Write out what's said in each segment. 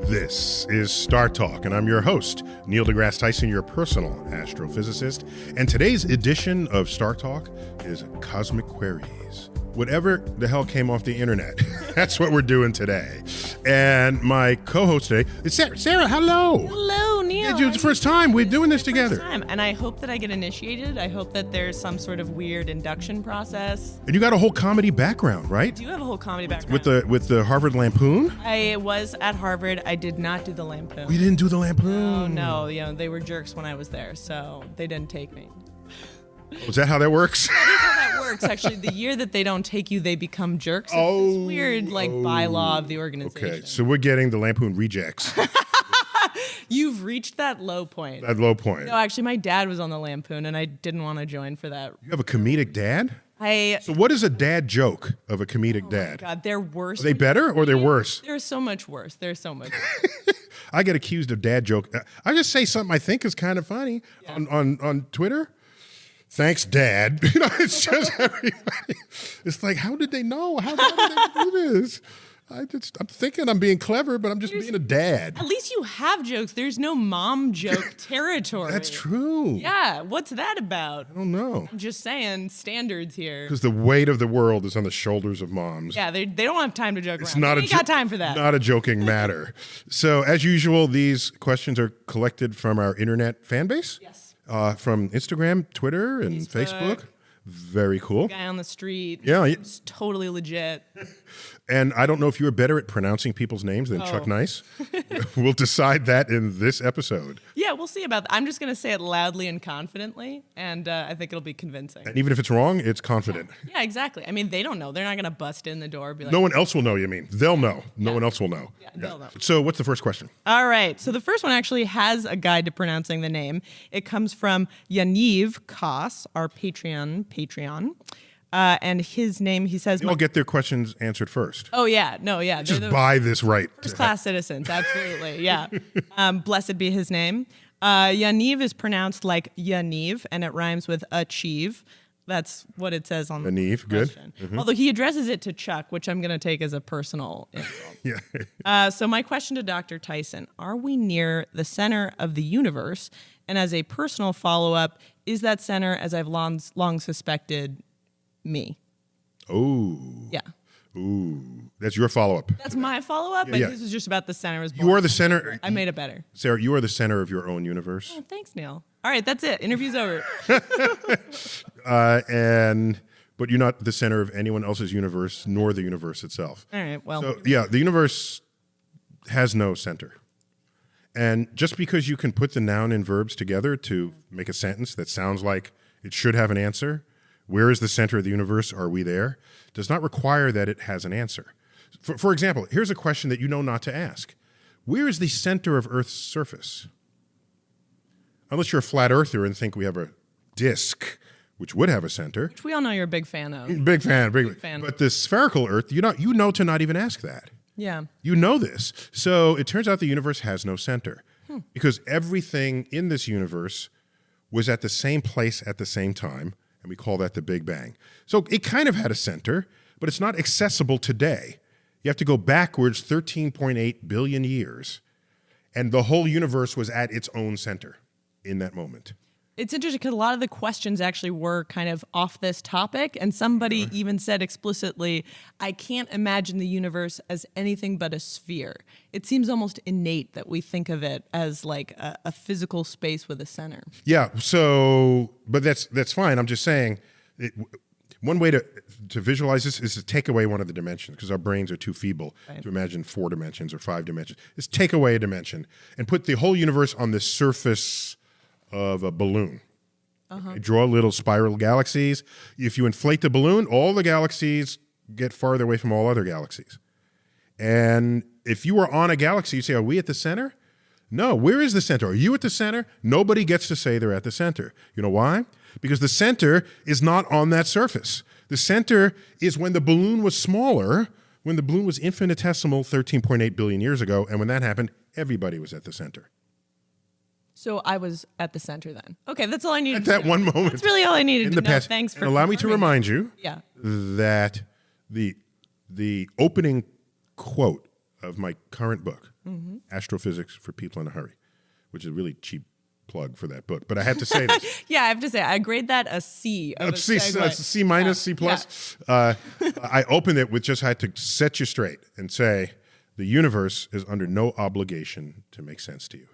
This is Startalk, and I'm your host, Neil deGrasse Tyson, your personal astrophysicist. And today's edition of Startalk is Cosmic Queries. Whatever the hell came off the internet, that's what we're doing today. And my co-host today is Sarah. Sarah, hello. Hello, Neil. It's the first time we're doing this together. And I hope that I get initiated. I hope that there's some sort of weird induction process. And you got a whole comedy background, right? I do have a whole comedy background. With the Harvard Lampoon? I was at Harvard. I did not do the Lampoon. We didn't do the Lampoon. Oh, no. You know, they were jerks when I was there, so they didn't take me. Is that how that works? That is how that works, actually. The year that they don't take you, they become jerks. It's this weird, bylaw of the organization. Okay, so we're getting the Lampoon rejects. You've reached that low point. That low point. No, actually, my dad was on the Lampoon, and I didn't want to join for that. You have a comedic dad? So what is a dad joke of a comedic dad? God, they're worse. Are they better or they're worse? They're so much worse. They're so much worse. I get accused of dad joke. I just say something I think is kind of funny on Twitter. Thanks, Dad. You know, it's just everybody. It's like, how did they know? How did they do this? I'm thinking I'm being clever, but I'm just being a dad. At least you have jokes. There's no mom joke territory. That's true. Yeah, what's that about? I don't know. I'm just saying, standards here. Because the weight of the world is on the shoulders of moms. Yeah, they don't have time to joke It's around. not They got time for that. Not a joking matter. So, as usual, these questions are collected from our internet fan base. Yes. From Instagram, Twitter, and Facebook. Very cool. Guy on the street. Yeah. It's totally legit. And I don't know if you were better at pronouncing people's names than Chuck Nice. We'll decide that in this episode. Yeah, we'll see about that. I'm just going to say it loudly and confidently, and I think it'll be convincing. And even if it's wrong, it's confident. Yeah, exactly. I mean, they don't know. They're not going to bust in the door and be like, No one else will know, you mean. They'll know. No one else will know. Yeah, they'll know. So what's the first question? All right. So the first one actually has a guide to pronouncing the name. It comes from Yaniv Kos, our Patreon. And his name, he says... They'll get their questions answered first. Oh, yeah. No, yeah. Just buy this right. First-class citizens, absolutely, yeah. Blessed be his name. Yaniv is pronounced like Yaniv, and it rhymes with achieve. That's what it says on the Yaniv, good. Mm-hmm. Although he addresses it to Chuck, which I'm going to take as a personal insult. Yeah. So my question to Dr. Tyson, are we near the center of the universe? And as a personal follow-up, is that center, as I've long suspected, me? Oh. Yeah. Ooh. That's your follow-up. That's my follow-up, but this is just about the center. You are the center. I made it better. Sarah, you are the center of your own universe. Oh, thanks, Neil. All right, that's it. Interview's over. But you're not the center of anyone else's universe, nor the universe itself. All right, well. So, yeah, the universe has no center. And just because you can put the noun and verbs together to make a sentence that sounds like it should have an answer, where is the center of the universe? Are we there? Does not require that it has an answer. For example, here's a question that you know not to ask. Where is the center of Earth's surface? Unless you're a flat earther and think we have a disk, which would have a center. Which we all know you're a big fan of. Big fan. But the spherical Earth, you know to not even ask that. Yeah. You know this. So it turns out the universe has no center because everything in this universe was at the same place at the same time, and we call that the Big Bang. So it kind of had a center, but it's not accessible today. You have to go backwards 13.8 billion years, and the whole universe was at its own center in that moment. It's interesting because a lot of the questions actually were kind of off this topic, and somebody even said explicitly, I can't imagine the universe as anything but a sphere. It seems almost innate that we think of it as like a physical space with a center. Yeah, but that's fine. I'm just saying, one way to visualize this is to take away one of the dimensions, because our brains are too feeble to imagine 4 dimensions or 5 dimensions. Is take away a dimension and put the whole universe on the surface of a balloon. Okay, draw little spiral galaxies. If you inflate the balloon, all the galaxies get farther away from all other galaxies. And if you were on a galaxy, you say, are we at the center? No, where is the center? Are you at the center? Nobody gets to say they're at the center. You know why? Because the center is not on that surface. The center is when the balloon was smaller, when the balloon was infinitesimal 13.8 billion years ago, and when that happened, everybody was at the center. So I was at the center then. Okay, that's all I needed at to that know. one moment. That's really all I needed in to the know. past. Thanks for and allow me to remind you Yeah. that the opening quote of my current book, Astrophysics for People in a Hurry, which is a really cheap plug for that book. But I have to say this. Yeah, I have to say, I grade that a C. C minus, C plus. Yeah. I opened it with just had to set you straight and say, the universe is under no obligation to make sense to you.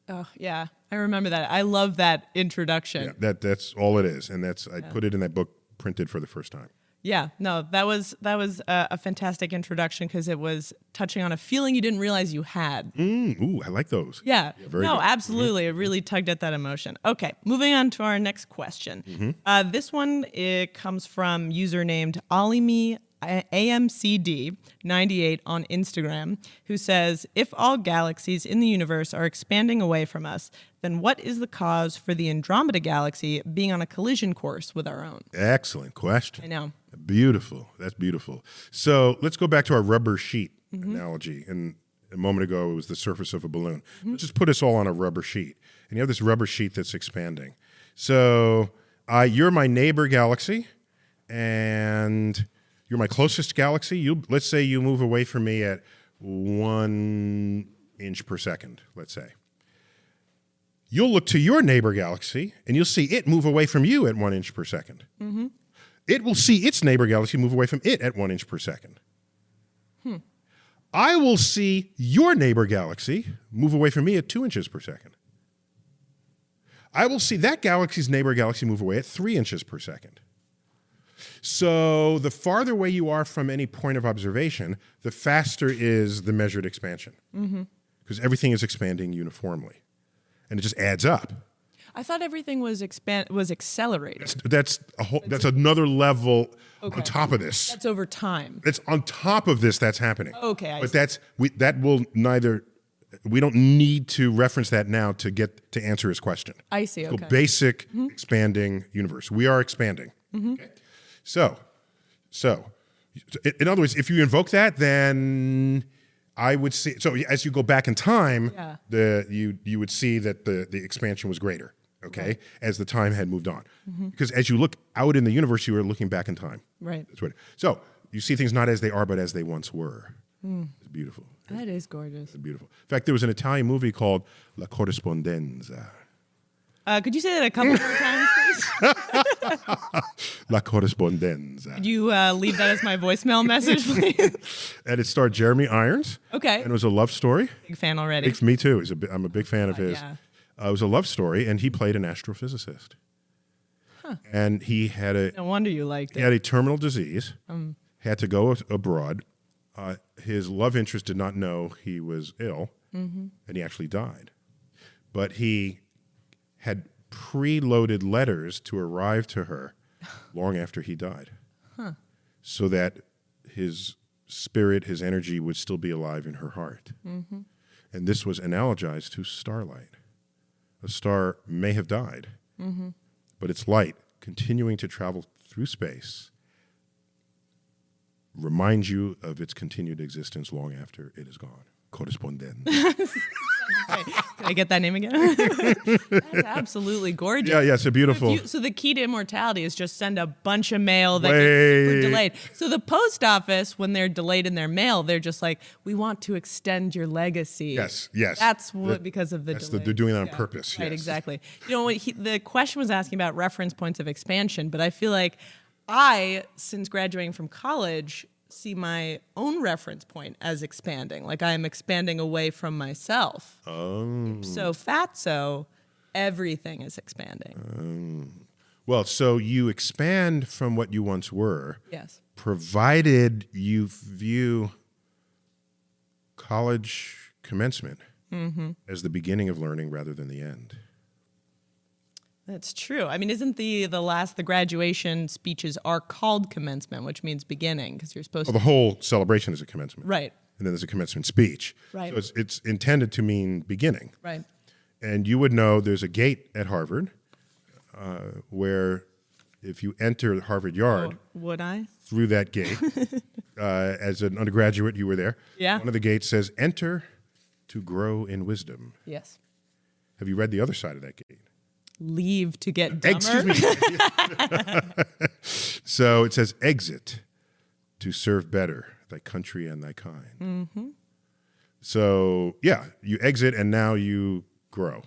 Oh, yeah. I remember that. I love that introduction. Yeah, that's all it is. And I put it in that book printed for the first time. Yeah, no, that was a fantastic introduction because it was touching on a feeling you didn't realize you had. Ooh, I like those. Yeah, very good. Absolutely. It really tugged at that emotion. Okay, moving on to our next question. This one, it comes from user named Olimi AMCD98 on Instagram, who says, if all galaxies in the universe are expanding away from us, then what is the cause for the Andromeda Galaxy being on a collision course with our own? Excellent question. I know. Beautiful. That's beautiful. So let's go back to our rubber sheet analogy. And a moment ago, it was the surface of a balloon. Let's just put us all on a rubber sheet. And you have this rubber sheet that's expanding. So you're my neighbor galaxy, and you're my closest galaxy. Let's say you move away from me at 1 inch per second, let's say. You'll look to your neighbor galaxy, and you'll see it move away from you at 1 inch per second. It will see its neighbor galaxy move away from it at 1 inch per second. I will see your neighbor galaxy move away from me at 2 inches per second. I will see that galaxy's neighbor galaxy move away at 3 inches per second. So the farther away you are from any point of observation, the faster is the measured expansion. Because everything is expanding uniformly. And it just adds up. I thought everything was accelerating. That's another level on top of this. That's over time. It's on top of this that's happening. Okay, we don't need to reference that now to answer his question. I see. So basic expanding universe. We are expanding. Okay. So in other words, if you invoke that, then I would see. So as you go back in time, you would see that the expansion was greater. Okay, as the time had moved on, because as you look out in the universe, you are looking back in time. Right. That's right. So you see things not as they are, but as they once were. It's beautiful. That is gorgeous. It's beautiful. In fact, there was an Italian movie called La Corrispondenza. Could you say that a couple more times, please? La Corrispondenza. Could you leave that as my voicemail message, please? And it starred Jeremy Irons. Okay. And it was a love story. Big fan already. Me too. I'm a big fan of his. Yeah. It was a love story, and he played an astrophysicist. And he had no wonder you liked it. He had a terminal disease, had to go abroad. His love interest did not know he was ill, and he actually died. But he had preloaded letters to arrive to her long after he died, so that his spirit, his energy would still be alive in her heart. And this was analogized to starlight. A star may have died, but its light, continuing to travel through space, reminds you of its continued existence long after it is gone. Correspondent. Can I get that name again? That's absolutely gorgeous. Yeah, so beautiful. So the key to immortality is just send a bunch of mail that gets super delayed. So the post office, when they're delayed in their mail, they're just like, we want to extend your legacy. Yes. That's what because of the delay. They're doing that on purpose. Right, yes. Exactly. You know, the question was asking about reference points of expansion, but I feel like since graduating from college, see my own reference point as expanding. Like I am expanding away from myself. So fatso, everything is expanding. Well, so you expand from what you once were. Yes. Provided you view college commencement as the beginning of learning rather than the end. That's true. I mean, isn't the graduation speeches are called commencement, which means beginning, because you're supposed to... The whole celebration is a commencement. Right. And then there's a commencement speech. Right. So it's intended to mean beginning. Right. And you would know there's a gate at Harvard where if you enter Harvard Yard... would I? Through that gate, as an undergraduate, you were there. Yeah. One of the gates says, enter to grow in wisdom. Yes. Have you read the other side of that gate? Leave to get dumber. Excuse me. So it says, exit to serve better thy country and thy kind. So yeah, you exit and now you grow.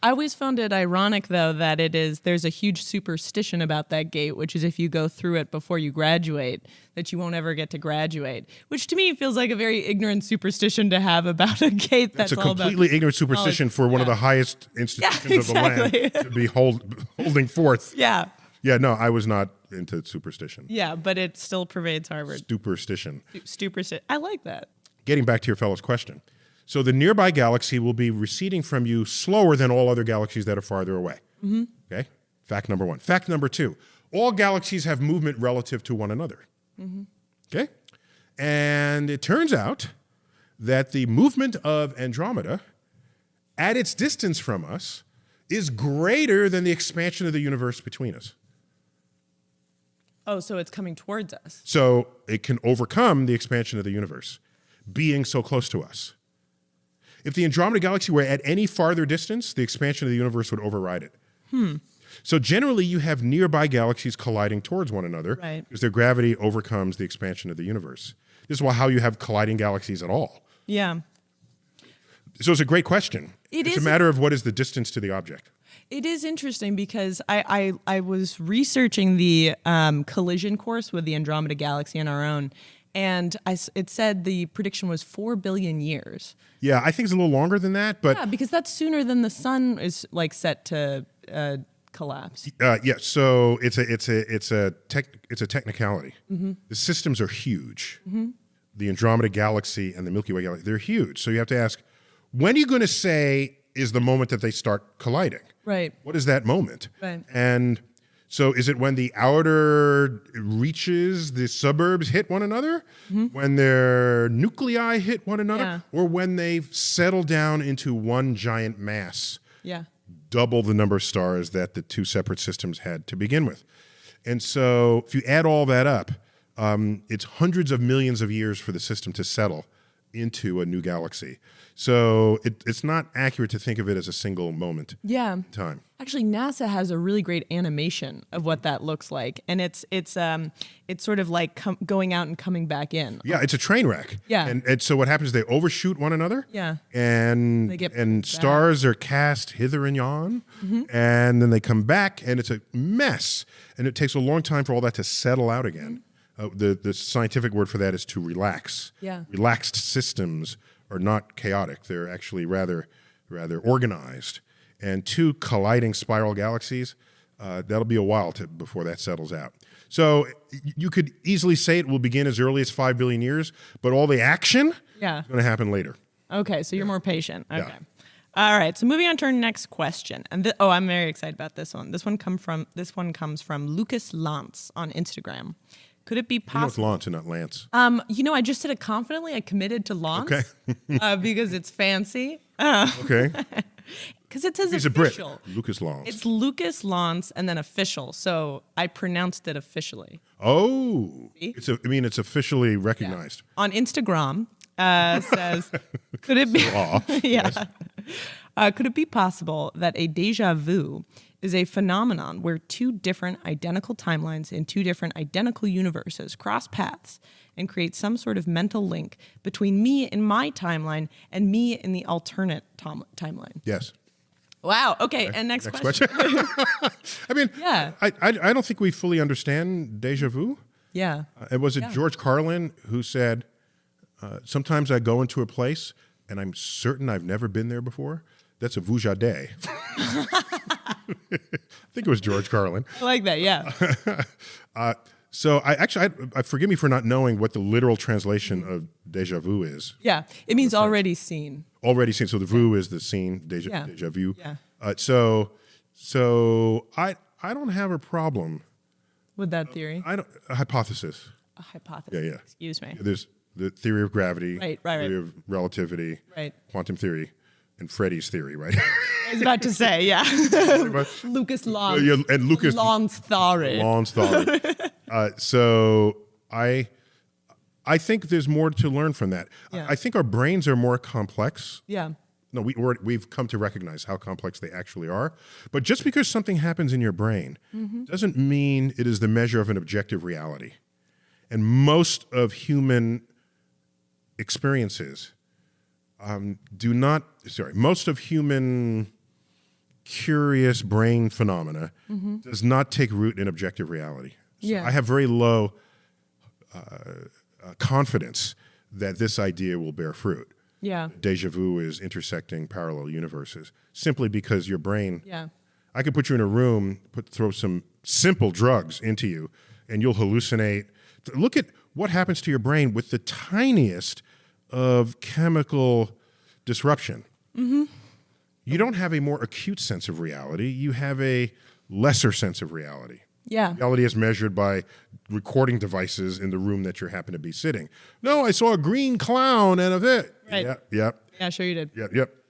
I always found it ironic, though, that there's a huge superstition about that gate, which is if you go through it before you graduate, that you won't ever get to graduate, which to me feels like a very ignorant superstition to have about a gate that's It's a all about completely ignorant superstition for one of the highest institutions of the land to be holding forth. Yeah. Yeah, no, I was not into superstition. Yeah, but it still pervades Harvard. Superstition. Superstition. I like that. Getting back to your fellow's question. So the nearby galaxy will be receding from you slower than all other galaxies that are farther away. Mm-hmm. Okay? Fact number one. Fact number two. All galaxies have movement relative to one another. Mm-hmm. Okay? And it turns out that the movement of Andromeda at its distance from us is greater than the expansion of the universe between us. Oh, so it's coming towards us. So it can overcome the expansion of the universe, being so close to us. If the Andromeda Galaxy were at any farther distance, the expansion of the universe would override it. So generally, you have nearby galaxies colliding towards one another because their gravity overcomes the expansion of the universe. This is how you have colliding galaxies at all. Yeah. So it's a great question. It's a matter of what is the distance to the object. It is interesting because I was researching the collision course with the Andromeda Galaxy on our own, and it said the prediction was 4 billion years. Yeah, I think it's a little longer than that, but yeah, because that's sooner than the sun is like set to collapse. Yeah, so it's a technicality. Mm-hmm. The systems are huge. Mm-hmm. The Andromeda Galaxy and the Milky Way Galaxy, they're huge. So you have to ask, when are you going to say is the moment that they start colliding? Right. What is that moment? Right. And so is it when the outer reaches, the suburbs hit one another? Mm-hmm. When their nuclei hit one another? Yeah. Or when they've settled down into one giant mass? Yeah. Double the number of stars that the two separate systems had to begin with. And so if you add all that up, it's hundreds of millions of years for the system to settle into a new galaxy. So it's not accurate to think of it as a single moment in time. Actually, NASA has a really great animation of what that looks like, and it's sort of like going out and coming back in. Yeah, it's a train wreck. Yeah. And so what happens is they overshoot one another. Yeah. And stars are cast hither and yon, and then they come back, and it's a mess. And it takes a long time for all that to settle out again. The scientific word for that is to relax. Yeah. Relaxed systems are not chaotic. They're actually rather organized. And two colliding spiral galaxies, that'll be a while before that settles out. So you could easily say it will begin as early as 5 billion years, but all the action is going to happen later. Okay, so you're more patient. Okay. Yeah. All right, so moving on to our next question. And I'm very excited about this one. This one comes from Lucas Lance on Instagram. Could it be possible? You know it's Lance and not Lance. I just said it confidently. I committed to Lance. Okay. Because it's fancy. Okay. Because it says He's official. a Brit. Lucas Lance. It's Lucas Lance and then official. So I pronounced it officially. Oh. See? It's officially recognized. Yeah. On Instagram, says, could it be? Yes. Could it be possible that a déjà vu is a phenomenon where two different identical timelines in two different identical universes cross paths and create some sort of mental link between me in my timeline and me in the alternate timeline? Yes. Wow. Okay. And next question. I don't think we fully understand déjà vu. Yeah. Was it George Carlin who said, sometimes I go into a place and I'm certain I've never been there before? That's a vujade. I think it was George Carlin. I like that, yeah. So I forgive me for not knowing what the literal translation of déjà vu is. Yeah, it means already seen. Already seen. So the vu is the scene, déjà vu. Yeah. So I don't have a problem with that theory. A hypothesis. A hypothesis. Yeah. Excuse me. There's the theory of gravity, right. Theory of relativity, right. Quantum theory, and Freddie's theory, right? I was about to say, yeah. Lucas Lance. And Lucas Lance theory. So I think there's more to learn from that. Yeah. I think our brains are more complex. Yeah. No, we've come to recognize how complex they actually are. But just because something happens in your brain doesn't mean it is the measure of an objective reality. And most of human experiences most of human curious brain phenomena does not take root in objective reality. So I have very low confidence that this idea will bear fruit. Yeah. Deja vu is intersecting parallel universes simply because your brain. Yeah. I could put you in a room, throw some simple drugs into you, and you'll hallucinate. Look at what happens to your brain with the tiniest of chemical disruption. You don't have a more acute sense of reality. You have a lesser sense of reality. Yeah. Reality is measured by recording devices in the room that you happen to be sitting. No, I saw a green clown and a it. Right. Yep. Yeah, sure you did.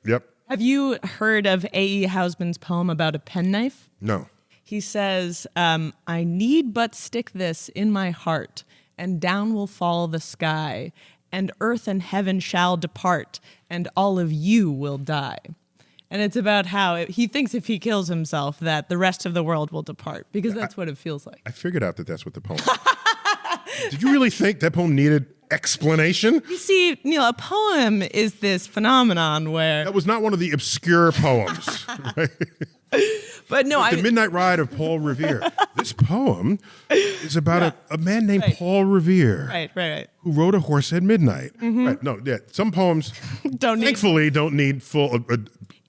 Yep. Have you heard of A.E. Housman's poem about a penknife? No. He says, I need but stick this in my heart, and down will fall the sky, and earth and heaven shall depart, and all of you will die. And it's about how he thinks if he kills himself that the rest of the world will depart, because that's what it feels like. I figured out that that's what the poem Did you really think that poem needed explanation? You see, Neil, a poem is this phenomenon where... That was not one of the obscure poems. Right? But no, The Midnight Ride of Paul Revere. This poem is about a man named Paul Revere. Right. Who rode a horse at midnight. Right. No, some poems thankfully don't need full...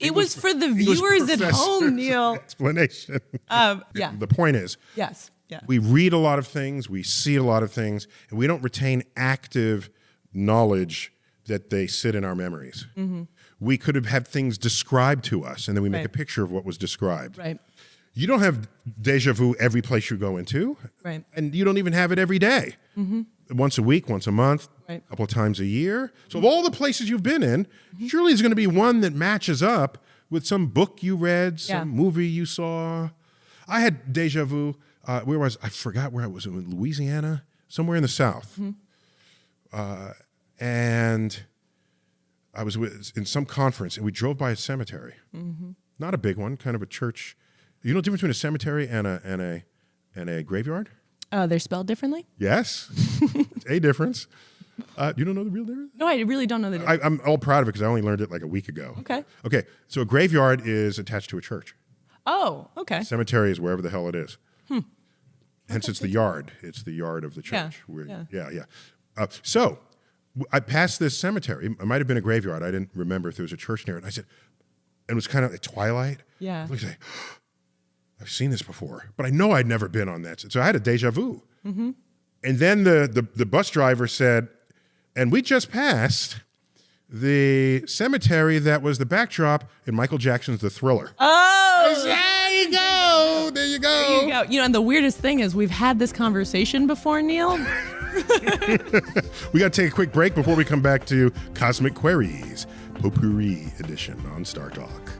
it was for the viewers at home, Neil. Explanation. The point is... Yes. Yeah. We read a lot of things, we see a lot of things, and we don't retain active knowledge that they sit in our memories. We could have had things described to us, and then we make a picture of what was described. Right. You don't have deja vu every place you go into, Right. and you don't even have it every day. Once a week, once a month, a couple of times a year. So of all the places you've been in, surely there's going to be one that matches up with some book you read, some movie you saw. I had deja vu. Where was I? Forgot where I was. In Louisiana, somewhere in the South. And I was in some conference, and we drove by a cemetery. Not a big one, kind of a church. You know the difference between a cemetery and a graveyard? They're spelled differently? Yes, it's a difference. You don't know the real difference? No, I really don't know the difference. I'm all proud of it because I only learned it like a week ago. Okay. So a graveyard is attached to a church. Oh, okay. Cemetery is wherever the hell it is. Hence, it's the yard. It's the yard of the church. So I passed this cemetery. It might have been a graveyard. I didn't remember if there was a church near it. And I said, and it was kind of at twilight. Yeah. I was like, I've seen this before, but I know I'd never been on that. So I had a deja vu. And then the bus driver said, and we just passed the cemetery that was the backdrop in Michael Jackson's The Thriller. Oh! There you go. There you go. You know, and the weirdest thing is we've had this conversation before, Neil. We got to take a quick break before we come back to Cosmic Queries, Potpourri edition on Startalk.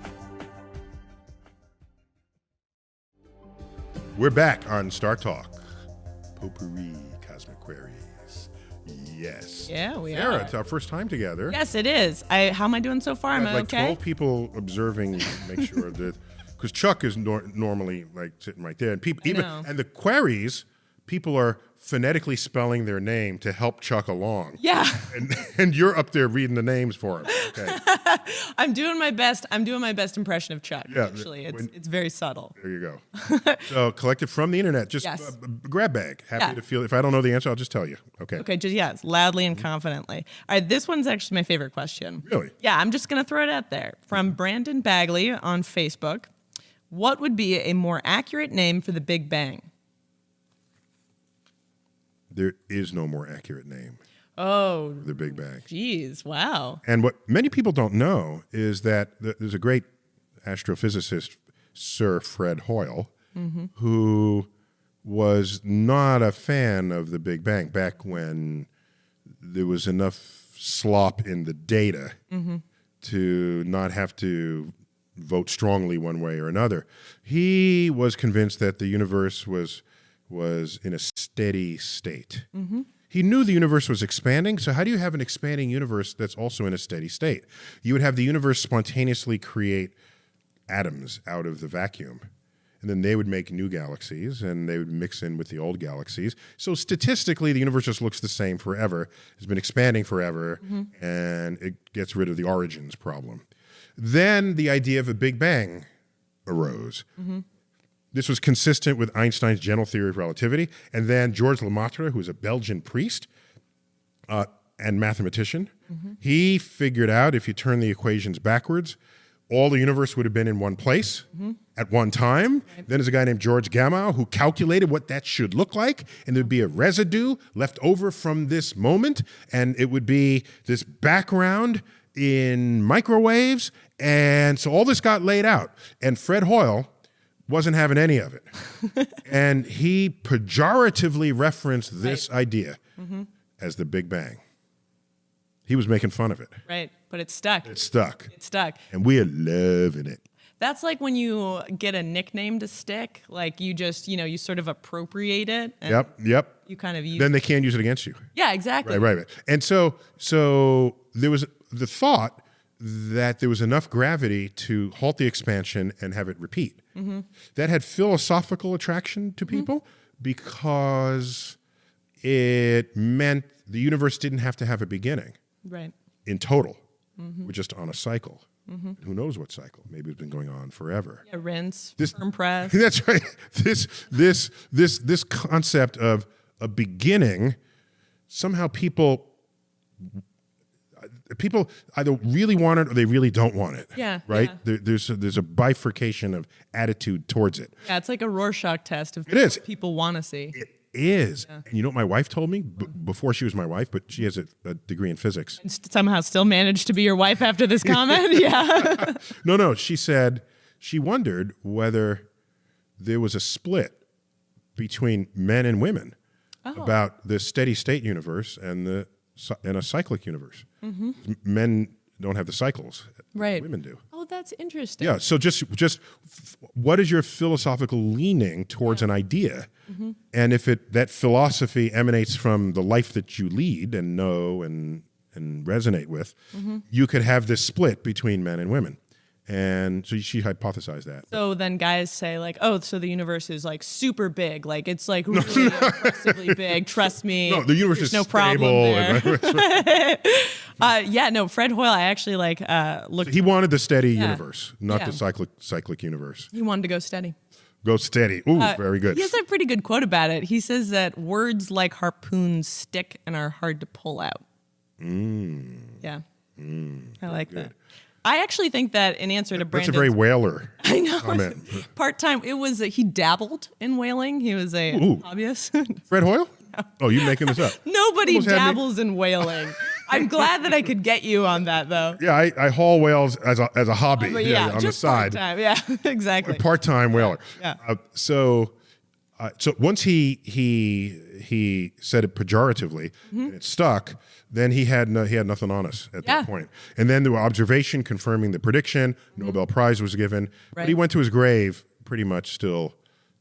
We're back on Startalk. Potpourri, Cosmic Queries. Yes. Yeah, we Sarah, are. it's our first time together. Yes, it is. How am I doing so far? Am I like okay? 12 people observing, make sure that, because Chuck is normally like sitting right there, and people and the queries, people are phonetically spelling their name to help Chuck along. Yeah. And you're up there reading the names for him. Okay. I'm doing my best. I'm doing my best impression of Chuck. Yeah, Actually, it's very subtle. There you go. So collected from the internet. Just grab bag. Happy to feel. If I don't know the answer, I'll just tell you. Okay. Okay. Just loudly and confidently. All right. This one's actually my favorite question. Really? Yeah. I'm just gonna throw it out there from Brandon Bagley on Facebook. What would be a more accurate name for the Big Bang? There is no more accurate name. Oh, the Big Bang. Geez, wow. And what many people don't know is that there's a great astrophysicist, Sir Fred Hoyle, who was not a fan of the Big Bang back when there was enough slop in the data to not have to vote strongly one way or another. He was convinced that the universe was in a steady state. He knew the universe was expanding, so how do you have an expanding universe that's also in a steady state? You would have the universe spontaneously create atoms out of the vacuum. and then they would make new galaxies, and they would mix in with the old galaxies. So statistically, the universe just looks the same forever. It's been expanding forever, and it gets rid of the origins problem. Then the idea of a Big Bang arose. This was consistent with Einstein's general theory of relativity. And then Georges Lemaitre, who was a Belgian priest and mathematician, he figured out if you turn the equations backwards, all the universe would have been in one place at one time. Then there's a guy named George Gamow who calculated what that should look like, and there'd be a residue left over from this moment, and it would be this background in microwaves, and so all this got laid out. And Fred Hoyle wasn't having any of it. And he pejoratively referenced this idea as the Big Bang. He was making fun of it. Right, but it stuck. It stuck. It stuck. And we're loving it. That's like when you get a nickname to stick, like you just, you sort of appropriate it. And Yep. You kind of use Then they can't use it against you. Yeah, exactly. Right. And so there was the thought that there was enough gravity to halt the expansion and have it repeat. That had philosophical attraction to people because it meant the universe didn't have to have a beginning. Right. In total. We're just on a cycle. Who knows what cycle? Maybe it's been going on forever. Yeah, rinse, firm press. That's right. This concept of a beginning, somehow people either really want it or they really don't want it. Yeah. Right? Yeah. There's a bifurcation of attitude towards it. Yeah, it's like a Rorschach test of It is. what people want to see. It is. Yeah. And you know what my wife told me before she was my wife, but she has a degree in physics. And somehow still managed to be your wife after this comment? Yeah. No. She said she wondered whether there was a split between men and women about the steady state universe and a cyclic universe. Men don't have the cycles. Right. Women do. Oh, that's interesting. Yeah. So just what is your philosophical leaning towards an idea? And if that philosophy emanates from the life that you lead and know and resonate with, you could have this split between men and women. And so she hypothesized that. So then guys say like, oh, so the universe is like super big. Like it's like really impressively big. Trust me. No, the universe is no stable. Problem there. Fred Hoyle, I actually looked. So he wanted the steady universe, not the cyclic universe. He wanted to go steady. Go steady. Ooh, very good. He has a pretty good quote about it. He says that words like harpoons stick and are hard to pull out. Yeah. I like that. I actually think that in answer to Brandon's... That's a very whaler comment. Part-time. It was, he dabbled in whaling. He was a hobbyist. Fred Hoyle? No. Oh, you're making this up. Nobody dabbles in whaling. I'm glad that I could get you on that, though. Yeah, I haul whales as a hobby on the side. Part-time. Yeah, exactly. A part-time whaler. Yeah. So once he said it pejoratively and it stuck, then he had nothing on us at that point. And then there were observation confirming the prediction. Nobel Prize was given, but he went to his grave pretty much still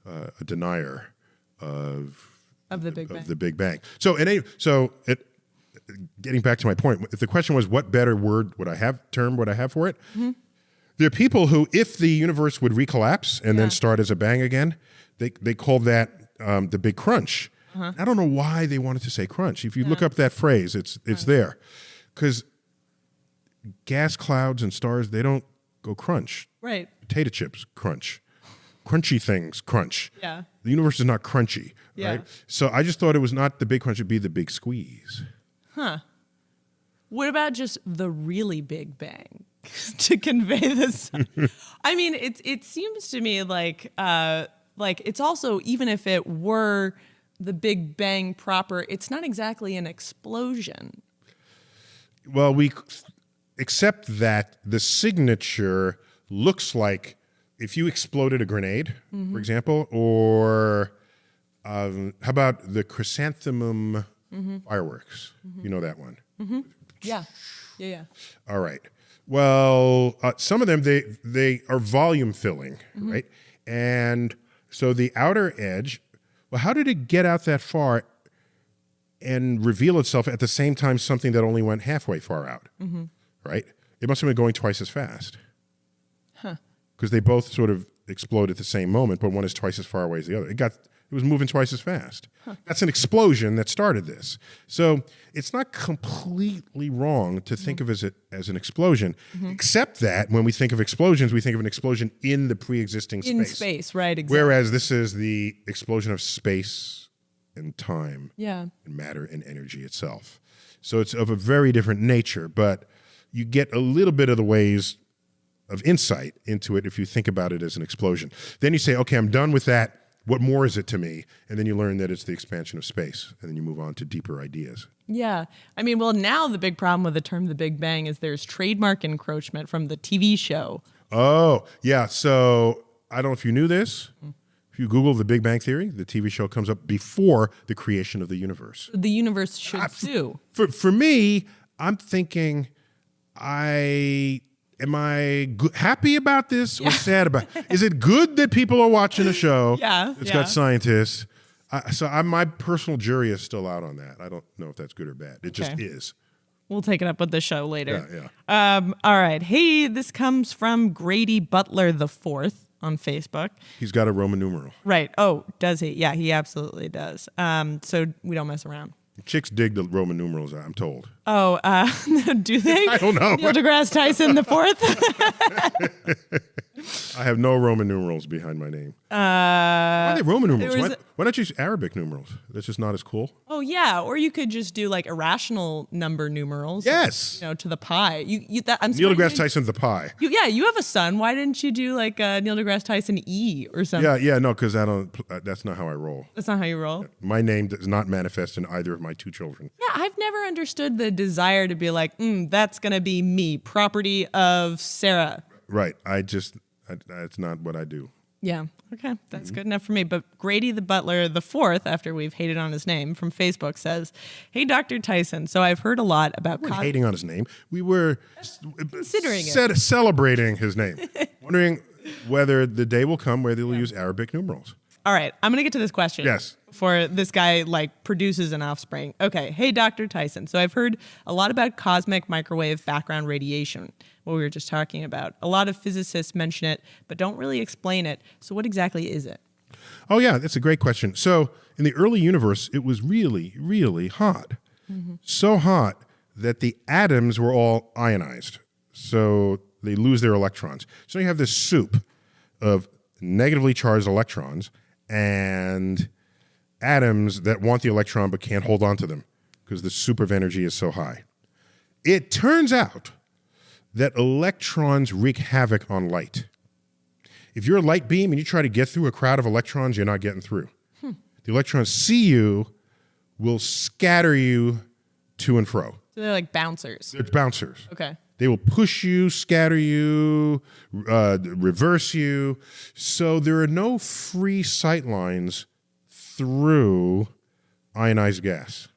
a denier of the Big Bang. So getting back to my point, if the question was what better term would I have for it? There are people who, if the universe would recollapse and then start as a bang again, they call that the Big Crunch. I don't know why they wanted to say crunch. If you look up that phrase, it's there. Because gas clouds and stars, they don't go crunch. Right. Potato chips, crunch. Crunchy things, crunch. Yeah. The universe is not crunchy. Right? So I just thought it was not the big crunch, it'd be the big squeeze. Huh. What about just the really Big Bang to convey this? I mean, it seems to me like it's also, even if it were the Big Bang proper, it's not exactly an explosion. Well, we accept that the signature looks like if you exploded a grenade, for example, or how about the chrysanthemum fireworks? You know that one? Yeah. All right. Well, some of them, they are volume filling, right? And so the outer edge, well, how did it get out that far and reveal itself at the same time something that only went halfway far out, right? It must have been going twice as fast. Because they both sort of explode at the same moment, but one is twice as far away as the other. It was moving twice as fast. That's an explosion that started this. So it's not completely wrong to think of it as an explosion, except that when we think of explosions, we think of an explosion in the pre-existing space. In space, right, exactly. Whereas this is the explosion of space and time and matter and energy itself. So it's of a very different nature, but you get a little bit of the ways of insight into it if you think about it as an explosion. Then you say, okay, I'm done with that. What more is it to me? And then you learn that it's the expansion of space, and then you move on to deeper ideas. Yeah. I mean, well, now the big problem with the term the Big Bang is there's trademark encroachment from the TV show. Oh, yeah. So I don't know if you knew this. If you Google the Big Bang Theory, the TV show comes up before the creation of the universe. The universe should sue. For me, I'm thinking, am I happy about this or sad about it? Is it good that people are watching a show that's got scientists? My personal jury is still out on that. I don't know if that's good or bad. It just is. We'll take it up with the show later. Yeah. All right. Hey, this comes from Grady Butler IV on Facebook. He's got a Roman numeral. Right. Oh, does he? Yeah, he absolutely does. So we don't mess around. Chicks dig the Roman numerals, I'm told. Oh, do they? I don't know. Neil deGrasse Tyson IV? I have no Roman numerals behind my name. Why are they Roman numerals? Why not use Arabic numerals? That's just not as cool. Oh, yeah. Or you could just do like irrational number numerals. Yes. To the pi. Neil deGrasse Tyson, the pi. You have a son. Why didn't you do like Neil deGrasse Tyson E or something? Yeah, no, because that's not how I roll. That's not how you roll? My name does not manifest in either of my two children. Yeah, I've never understood the desire to be like, that's going to be me, property of Sarah. Right. That's not what I do. Yeah. Okay. That's good enough for me. But Grady the Butler IV, after we've hated on his name from Facebook, says, "Hey, Dr. Tyson. So I've heard a lot about We weren't hating on his name. We were considering it, celebrating his name, wondering whether the day will come where they will use Arabic numerals." All right. I'm going to get to this question. Yes. Before this guy produces an offspring. Okay. Hey, Dr. Tyson. So I've heard a lot about cosmic microwave background radiation, what we were just talking about. A lot of physicists mention it, but don't really explain it. So what exactly is it? Oh, yeah. That's a great question. So in the early universe, it was really, really hot. So hot that the atoms were all ionized. So they lose their electrons. So you have this soup of negatively charged electrons and atoms that want the electron but can't hold on to them because the soup of energy is so high. It turns out that electrons wreak havoc on light. If you're a light beam and you try to get through a crowd of electrons, you're not getting through. The electrons see you, will scatter you to and fro. So they're like bouncers. They're bouncers. Okay. They will push you, scatter you, reverse you. So there are no free sight lines through ionized gas.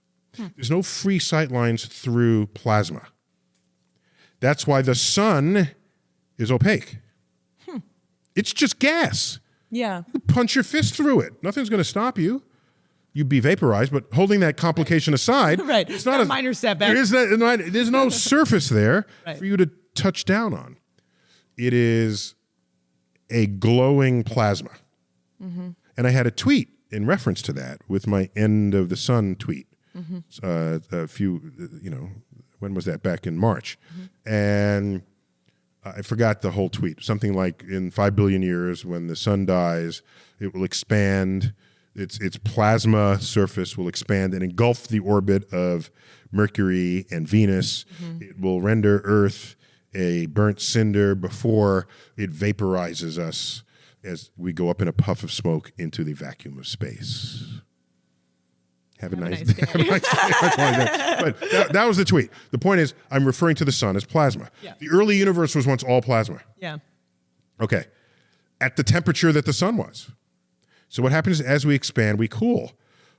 There's no free sight lines through plasma. That's why the sun is opaque. It's just gas. Yeah. You punch your fist through it. Nothing's going to stop you. You'd be vaporized, but holding that complication aside, Right. It's not a minor setback. There's no surface there for you to touch down on. It is a glowing plasma. And I had a tweet in reference to that with my end of the sun tweet. A few, when was that? Back in March. And I forgot the whole tweet. Something like in 5 billion years, when the sun dies, it will expand. Its plasma surface will expand and engulf the orbit of Mercury and Venus. It will render Earth a burnt cinder before it vaporizes us as we go up in a puff of smoke into the vacuum of space. Have a nice day. But that was the tweet. The point is, I'm referring to the sun as plasma. Yeah. The early universe was once all plasma. Yeah. Okay. At the temperature that the sun was. So what happens is as we expand, we cool.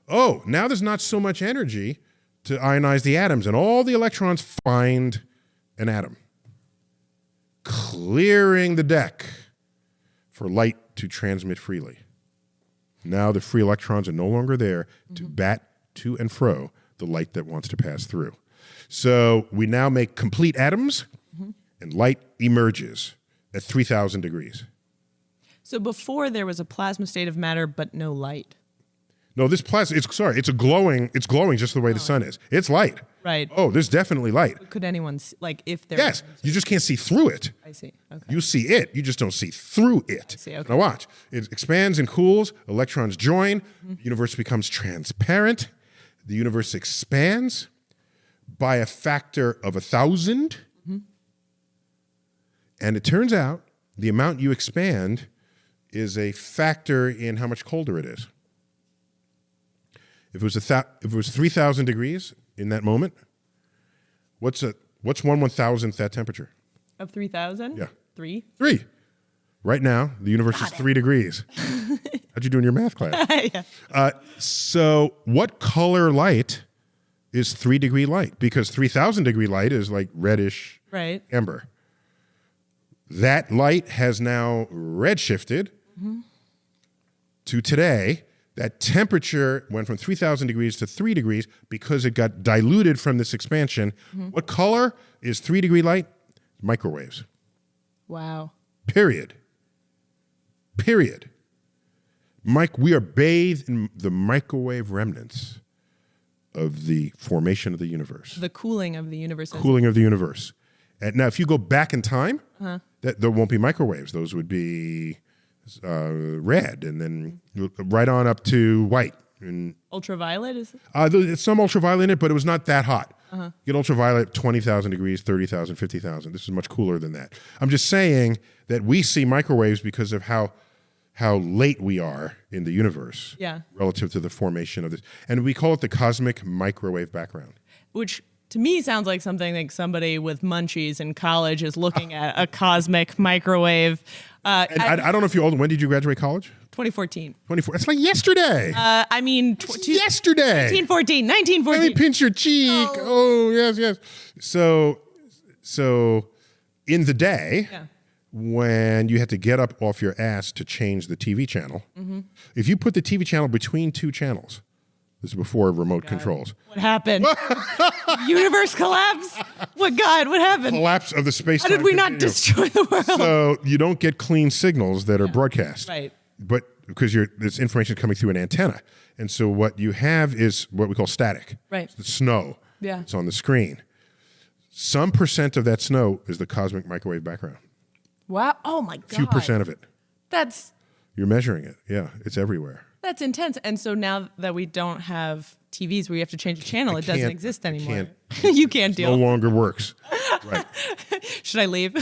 Oh, now there's not so much energy to ionize the atoms, and all the electrons find an atom, clearing the deck for light to transmit freely. Now the free electrons are no longer there to bat to and fro the light that wants to pass through. So we now make complete atoms, and light emerges at 3,000 degrees. So before there was a plasma state of matter, but no light. No, this plasma, it's glowing just the way the sun is. It's light. Right. Oh, there's definitely light. Could anyone see, like if there? Yes, you just can't see through it. I see. Okay. You see it, you just don't see through it. I see, okay. Now watch. It expands and cools, electrons join, the universe becomes transparent, the universe expands by a factor of 1,000, and it turns out the amount you expand is a factor in how much colder it is. If it was 3,000 degrees in that moment, what's 1/1000th that temperature? Of 3,000? Yeah. 3? 3. Right now, the universe is 3 degrees. How'd you do in your math class? Yeah. So what color light is 3-degree light? Because 3,000-degree light is like reddish Right. amber. That light has now redshifted to today. That temperature went from 3,000 degrees to 3 degrees because it got diluted from this expansion. What color is 3-degree light? Microwaves. Wow. Period. We are bathed in the microwave remnants of the formation of the universe. The cooling of the universe. Cooling of the universe. And now, if you go back in time, there won't be microwaves. Those would be red, and then right on up to white. And Ultraviolet is it? there's some ultraviolet in it, but it was not that hot. Get ultraviolet 20,000 degrees, 30,000, 50,000. This is much cooler than that. I'm just saying that we see microwaves because of how late we are in the universe relative to the formation of this. And we call it the cosmic microwave background. Which to me sounds like something like somebody with munchies in college is looking at a cosmic microwave. I don't know if you're old. When did you graduate college? 2014. 24. It's like yesterday. I mean, yesterday. 1914. Let me pinch your cheek. Oh, yes. So in the day, when you had to get up off your ass to change the TV channel, if you put the TV channel between two channels, this is before remote controls. What happened? Universe collapse? What happened? Collapse of the space-time How did we not continuum. destroy the world? So you don't get clean signals that are broadcast. Right. But because this information is coming through an antenna. And so what you have is what we call static. Right. The snow. Yeah. It's on the screen. Some percent of that snow is the cosmic microwave background. Wow. Oh my God. A few percent of it. You're measuring it. Yeah. It's everywhere. That's intense. And so now that we don't have TVs where you have to change a channel, it doesn't exist anymore. You can't deal. No longer works. Right. Should I leave?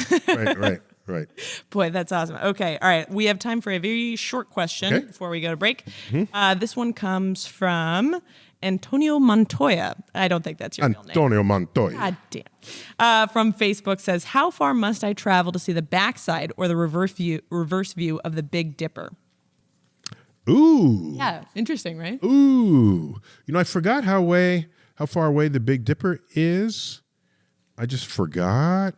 Right. Boy, that's awesome. Okay. All right. We have time for a very short question before we go to break. This one comes from Antonio Montoya. I don't think that's your real name. Antonio Montoya. God damn. From Facebook says, how far must I travel to see the backside or the reverse view of the Big Dipper? Ooh. Yeah. Interesting, right? Ooh. I forgot how far away the Big Dipper is. I just forgot.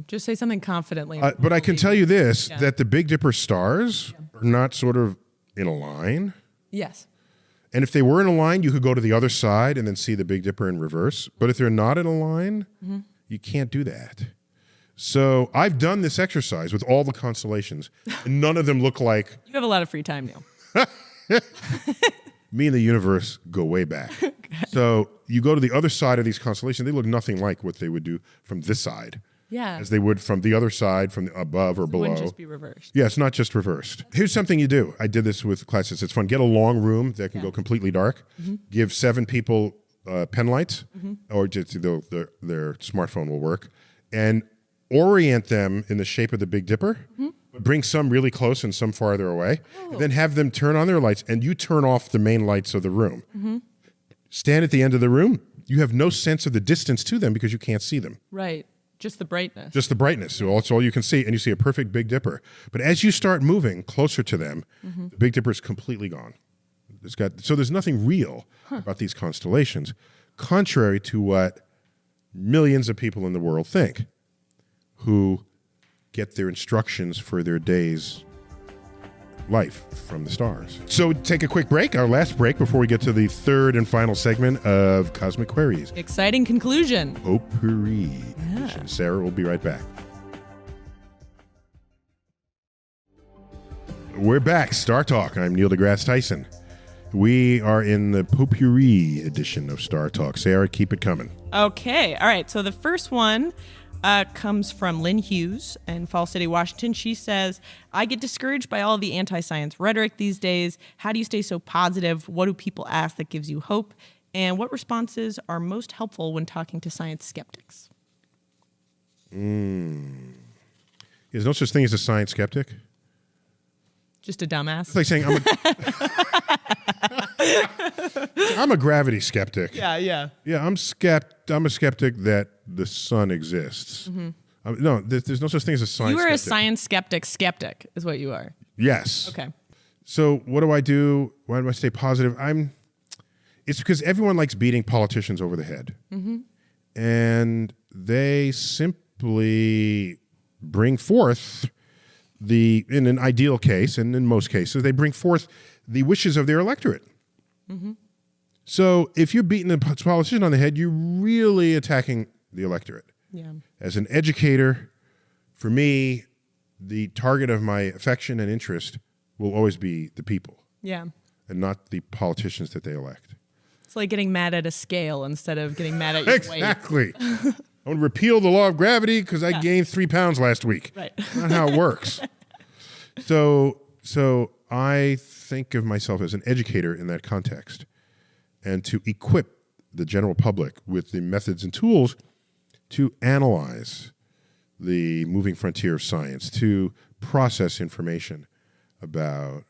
Just say something confidently. But I can tell you this, that the Big Dipper stars are not sort of in a line. Yes. And if they were in a line, you could go to the other side and then see the Big Dipper in reverse. But if they're not in a line, you can't do that. So I've done this exercise with all the constellations, and none of them look like... You have a lot of free time, Neil. Me and the universe go way back. So you go to the other side of these constellations, they look nothing like what they would do from this side. Yeah. As they would from the other side, from above or below. It wouldn't just be reversed. Yeah, it's not just reversed. Here's something you do. I did this with classes. It's fun. Get a long room that can go completely dark. Give 7 people pen lights, or just their smartphone will work, and orient them in the shape of the Big Dipper. Bring some really close and some farther away. And then have them turn on their lights, and you turn off the main lights of the room. Stand at the end of the room. You have no sense of the distance to them because you can't see them. Right. Just the brightness. Just the brightness. So that's all you can see, and you see a perfect Big Dipper. But as you start moving closer to them, the Big Dipper is completely gone. So there's nothing real about these constellations, contrary to what millions of people in the world think, who get their instructions for their day's life from the stars. So take a quick break, our last break before we get to the third and final segment of Cosmic Queries. Exciting conclusion. Potpourri. Sarah will be right back. We're back. Star Talk. I'm Neil deGrasse Tyson. We are in the potpourri edition of Star Talk. Sarah, keep it coming. Okay. All right. So the first one comes from Lynn Hughes in Falls City, Washington. She says, I get discouraged by all the anti-science rhetoric these days. How do you stay so positive? What do people ask that gives you hope? And what responses are most helpful when talking to science skeptics? There's no such thing as a science skeptic. Just a dumbass. It's like saying I'm a gravity skeptic. Yeah. Yeah, I'm a skeptic that the sun exists. No, there's no such thing as a science You are skeptic. a science skeptic is what you are. Yes. Okay. So what do I do? Why do I stay positive? It's because everyone likes beating politicians over the head. And they simply bring forth in an ideal case, and in most cases, they bring forth the wishes of their electorate. So if you're beating a politician on the head, you're really attacking the electorate. Yeah. As an educator, for me, the target of my affection and interest will always be the people. Yeah. And not the politicians that they elect. It's like getting mad at a scale instead of getting mad at your weight. Exactly. I want to repeal the law of gravity because I gained 3 pounds last week. Right. Not how it works. So I think of myself as an educator in that context, and to equip the general public with the methods and tools to analyze the moving frontier of science, to process information about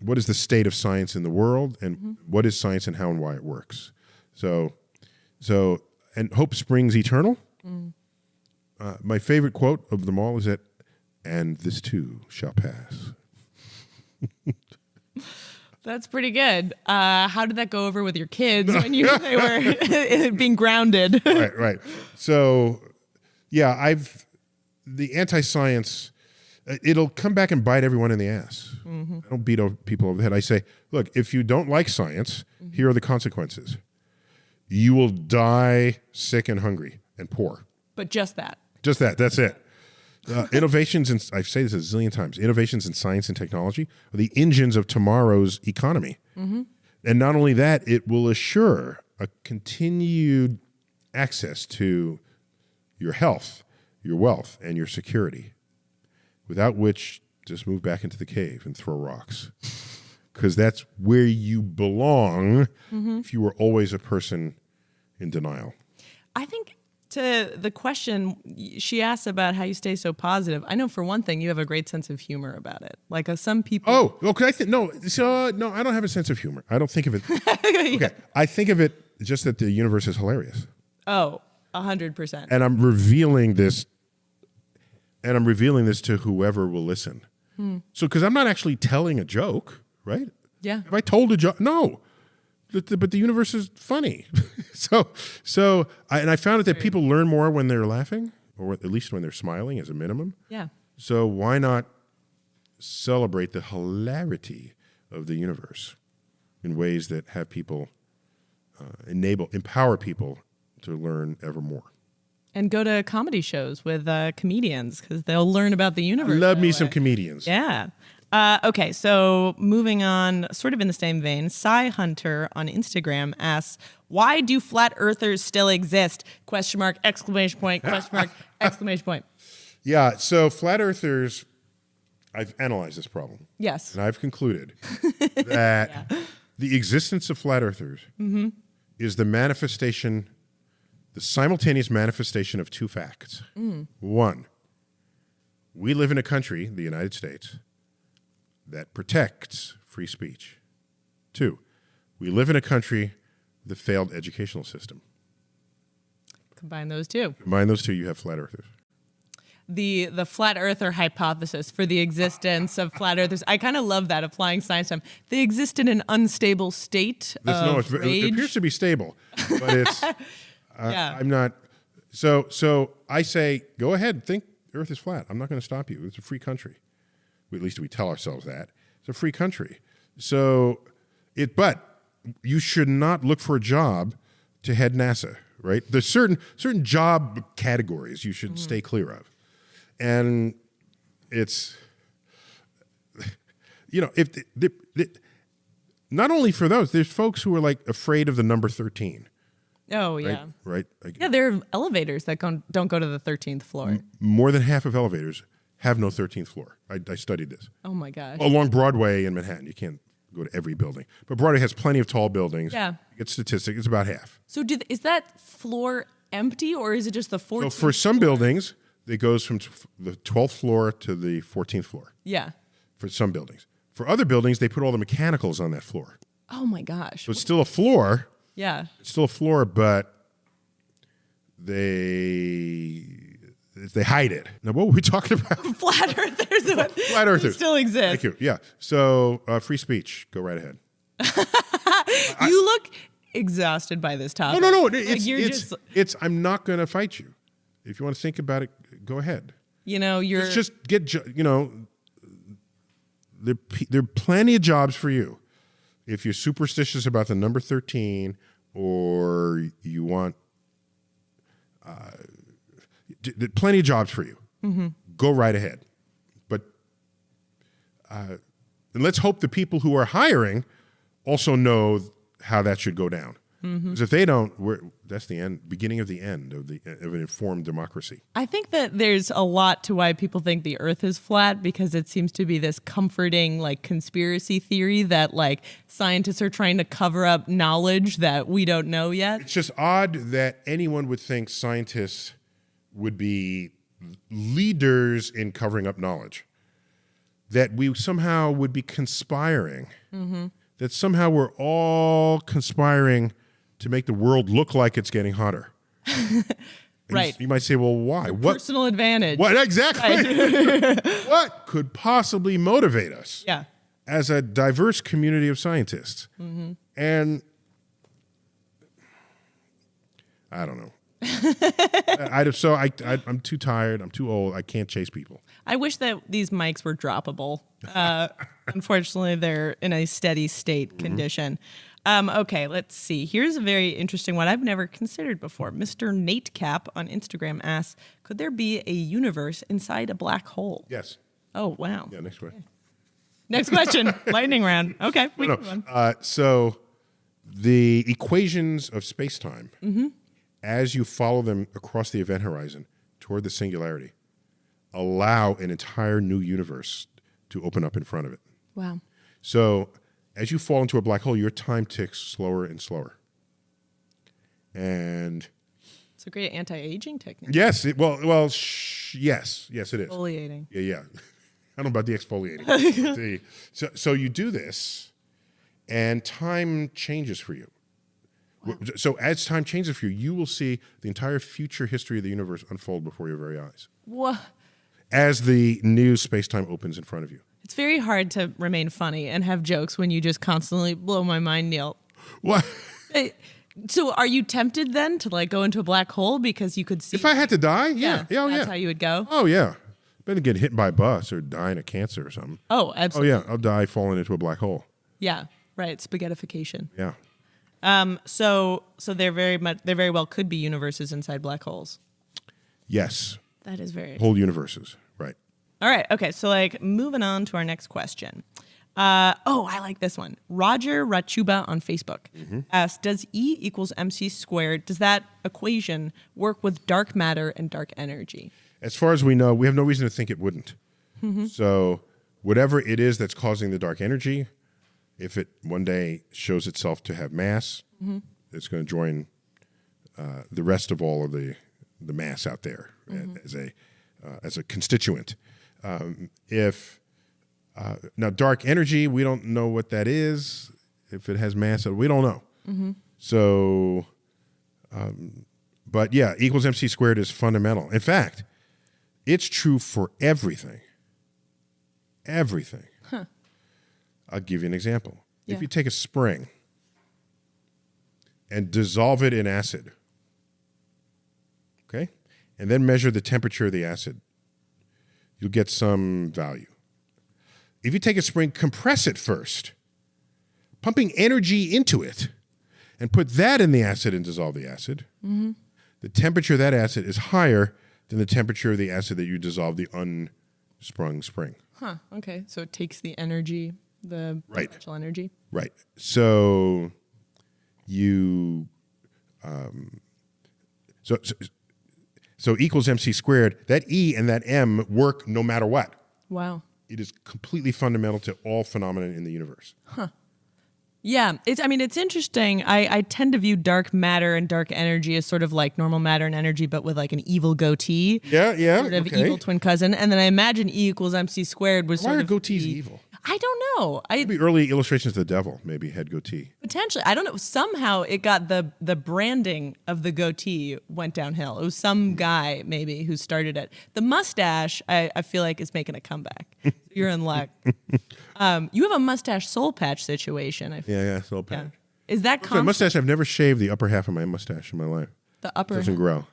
what is the state of science in the world, and what is science and how and why it works. So, and hope springs eternal. My favorite quote of them all is that, and this too shall pass. That's pretty good. How did that go over with your kids when they were being grounded? Right. So, yeah, the anti-science, it'll come back and bite everyone in the ass. I don't beat people over the head. I say, look, if you don't like science, here are the consequences. You will die sick and hungry and poor. But just that. Just that. That's it. Innovations, and I've said this a zillion times, innovations in science and technology are the engines of tomorrow's economy. And not only that, it will assure a continued access to your health, your wealth, and your security, without which, just move back into the cave and throw rocks. Because that's where you belong if you were always a person in denial. I think to the question she asked about how you stay so positive, I know for one thing you have a great sense of humor about it. Like some people. Oh, okay. No, I don't have a sense of humor. I don't think of it. Okay, I think of it just that the universe is hilarious. Oh, 100%. And I'm revealing this. And I'm revealing this to whoever will listen. So, because I'm not actually telling a joke, right? Yeah. Have I told a joke? No. But the universe is funny. I found that people learn more when they're laughing, or at least when they're smiling as a minimum. Yeah. So why not celebrate the hilarity of the universe in ways that have people empower people to learn ever more? And go to comedy shows with comedians because they'll learn about the universe. Love me some comedians. Yeah. Okay, so moving on, sort of in the same vein, Cy Hunter on Instagram asks, why do flat earthers still exist? Question mark, exclamation point, question mark, exclamation point. Yeah, so flat earthers, I've analyzed this problem. Yes. And I've concluded that the existence of flat earthers is the simultaneous manifestation of two facts. One, we live in a country, the United States, that protects free speech. Two, we live in a country with a failed educational system. Combine those two. Combine those two, you have flat earthers. The flat earther hypothesis for the existence of flat earthers. I kind of love that, applying science to them. They exist in an unstable state of rage. It appears to be stable, but it's... Yeah. I'm not... So I say, go ahead, think Earth is flat. I'm not going to stop you. It's a free country. At least we tell ourselves that. It's a free country. But you should not look for a job to head NASA, right? There's certain job categories you should stay clear of. And it's, if not only for those, there's folks who are like afraid of the number 13. Oh, yeah. Right? Yeah, there are elevators that don't go to the 13th floor. More than half of elevators have no 13th floor. I studied this. Oh, my gosh. Along Broadway in Manhattan. You can't go to every building. But Broadway has plenty of tall buildings. Yeah. It's statistic. It's about half. So is that floor empty, or is it just the 14th? So for some buildings, it goes from the 12th floor to the 14th floor. Yeah. For some buildings. For other buildings, they put all the mechanicals on that floor. Oh, my gosh. So it's still a floor. Yeah. It's still a floor, but they hide it. Now, what were we talking about? Flat earthers. Flat earthers. Still exist. Thank you. Yeah. So free speech. Go right ahead. You look exhausted by this topic. No. It's I'm not going to fight you. If you want to think about it, go ahead. You're Just get, there are plenty of jobs for you. If you're superstitious about the number 13, or you want, plenty of jobs for you. Mm-hmm. Go right ahead. But and let's hope the people who are hiring also know how that should go down. Because if they don't, that's the beginning of the end of an informed democracy. I think that there's a lot to why people think the Earth is flat, because it seems to be this comforting conspiracy theory that scientists are trying to cover up knowledge that we don't know yet. It's just odd that anyone would think scientists would be leaders in covering up knowledge. That we somehow would be conspiring. Mm-hmm. That somehow we're all conspiring to make the world look like it's getting hotter. Right. You might say, well, why? What personal advantage. What exactly? Right. What could possibly motivate us as a diverse community of scientists? Mm-hmm. And I don't know. I'm too tired. I'm too old. I can't chase people. I wish that these mics were droppable. Unfortunately, they're in a steady state condition. Okay, let's see. Here's a very interesting one I've never considered before. Mr. Nate Cap on Instagram asks, could there be a universe inside a black hole? Yes. Oh, wow. Yeah, next question. Next question. Lightning round. Okay. So the equations of space-time, as you follow them across the event horizon toward the singularity, allow an entire new universe to open up in front of it. Wow. So as you fall into a black hole, your time ticks slower and slower. And it's a great anti-aging technique. yes, yes, it is. Exfoliating. Yeah. I don't know about the exfoliating. So you do this, and time changes for you. Wow. So as time changes for you, you will see the entire future history of the universe unfold before your very eyes. What? As the new space-time opens in front of you. It's very hard to remain funny and have jokes when you just constantly blow my mind, Neil. What? So are you tempted then to go into a black hole because you could see? If I had to die, yeah. That's how you would go? Oh, yeah. Better get hit by a bus or dying of cancer or something. Oh, absolutely. Oh, yeah. I'll die falling into a black hole. Yeah, right. Spaghettification. Yeah. So there very well could be universes inside black holes. Yes. That is very whole universes, right? All right. Okay. So moving on to our next question. I like this one. Roger Rachuba on Facebook asks, does E equals MC squared, does that equation work with dark matter and dark energy? As far as we know, we have no reason to think it wouldn't. Mm-hmm. So whatever it is that's causing the dark energy, if it one day shows itself to have mass, it's going to join the rest of all of the mass out there as a constituent. Now dark energy, we don't know what that is. If it has mass, we don't know. Mm-hmm. So, but yeah, equals MC squared is fundamental. In fact, it's true for everything. Everything. Huh. I'll give you an example. Yeah. If you take a spring and dissolve it in acid, okay, and then measure the temperature of the acid, you'll get some value. If you take a spring, compress it first, pumping energy into it, and put that in the acid and dissolve the acid, the temperature of that acid is higher than the temperature of the acid that you dissolve the sprung spring. Huh. Okay. So it takes the energy, the Right. potential energy. Right. So you so equals MC squared. That E and that M work no matter what. Wow. It is completely fundamental to all phenomena in the universe. Yeah, it's interesting. I tend to view dark matter and dark energy as sort of like normal matter and energy, but with like an evil goatee. Yeah. Sort of Okay. evil twin cousin. And then I imagine E equals MC squared was Why sort are of goatees the- evil? I don't know. Maybe early illustrations of the devil maybe had goatee. Potentially. I don't know. Somehow it got the branding of the goatee went downhill. It was some guy maybe who started it. The mustache, I feel like, is making a comeback. You're in luck. You have a mustache soul patch situation. I feel. Yeah, soul patch. Is that My common? mustache, I've never shaved the upper half of my mustache in my life. The upper. It doesn't grow.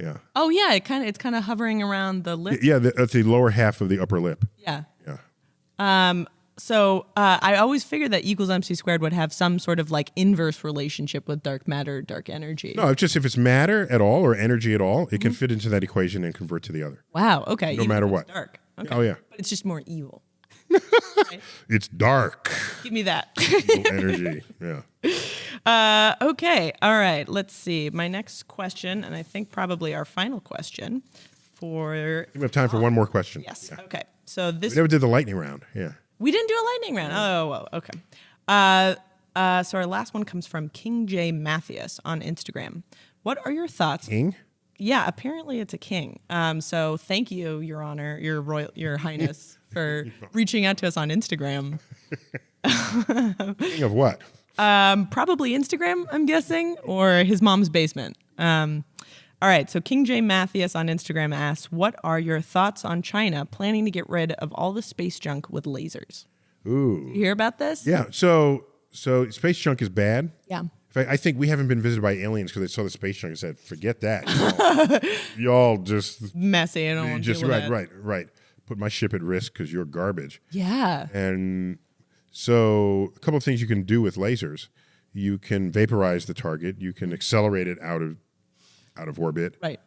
Yeah. Oh yeah, it's kind of hovering around the lip. Yeah, that's the lower half of the upper lip. Yeah. Yeah. So I always figured that E equals MC squared would have some sort of like inverse relationship with dark matter, dark energy. No, it's just if it's matter at all or energy at all, it can fit into that equation and convert to the other. Wow. Okay. No even matter if what. it's dark. Okay. Oh, yeah. But it's just more evil. It's dark. Give me that. Evil energy. Yeah. Okay. All right. Let's see. My next question, and I think probably our final question for. We have time for one more question. Yes. Yeah. Okay. So We this. never did the lightning round. Yeah. We didn't do a lightning round. Oh, well, okay. So our last one comes from King J Mathias on Instagram. What are your thoughts? King? Yeah, apparently it's a king. So thank you, Your Honor, Your Highness, for reaching out to us on Instagram. King of what? Probably Instagram, I'm guessing, or his mom's basement. All right, so King J Mathias on Instagram asks, what are your thoughts on China planning to get rid of all the space junk with lasers? Ooh. You hear about this? Yeah. So space junk is bad. Yeah. In fact, I think we haven't been visited by aliens because they saw the space junk and said, "Forget that. Y'all just Messy. I don't want to just deal with that. right. Put my ship at risk because you're garbage." Yeah. And so, a couple of things you can do with lasers: you can vaporize the target, you can accelerate it out of orbit. Right.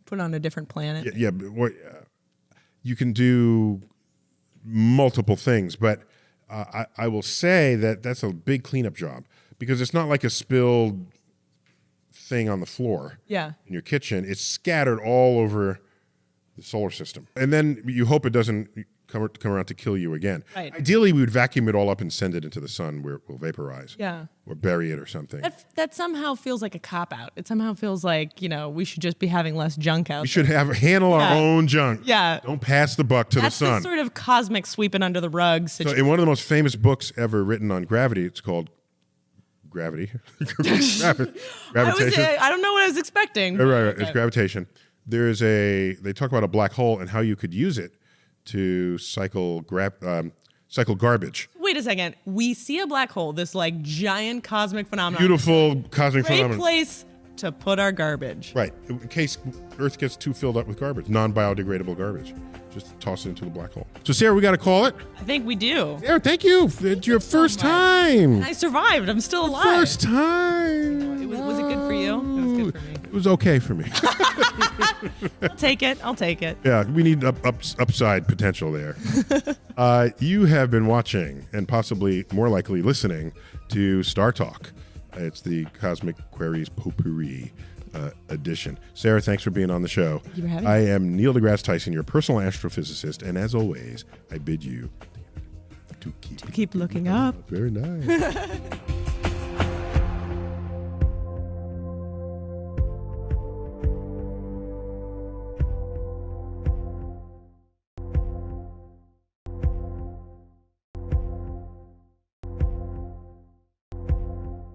Put on a different planet. Yeah, but you can do multiple things, but I will say that that's a big cleanup job because it's not like a spilled thing on the floor Yeah. in your kitchen. It's scattered all over the solar system. And then you hope it doesn't come around to kill you again. Right. Ideally, we would vacuum it all up and send it into the sun where it will vaporize. Yeah. Or bury it or something. That somehow feels like a cop-out. It somehow feels like, we should just be having less junk out We should handle our own junk. Yeah. Don't pass the buck to That's the sun. the sort of cosmic sweeping under the rug So situation. in one of the most famous books ever written on gravity, it's called Gravity. Gravitation. I don't know what I was expecting. Right. Okay. It's gravitation. They talk about a black hole and how you could use it to cycle garbage. Wait a second. We see a black hole, this like giant cosmic phenomenon. Beautiful cosmic Great phenomenon. place to put our garbage. Right. In case Earth gets too filled up with garbage, non-biodegradable garbage. Just toss it into the black hole. So Sarah, we got to call it. I think we do. Sarah, thank you. It's your first time. I survived. I'm still alive. First time. Was it good for you? It was good for me. It was okay for me. I'll take it. Yeah, we need upside potential there. You have been watching and possibly more likely listening to Startalk. It's the Cosmic Queries Potpourri edition. Sarah, thanks for being on the show. Thank you for having me. I am Neil deGrasse Tyson, your personal astrophysicist, and as always, I bid you to keep Keep looking up. Very nice.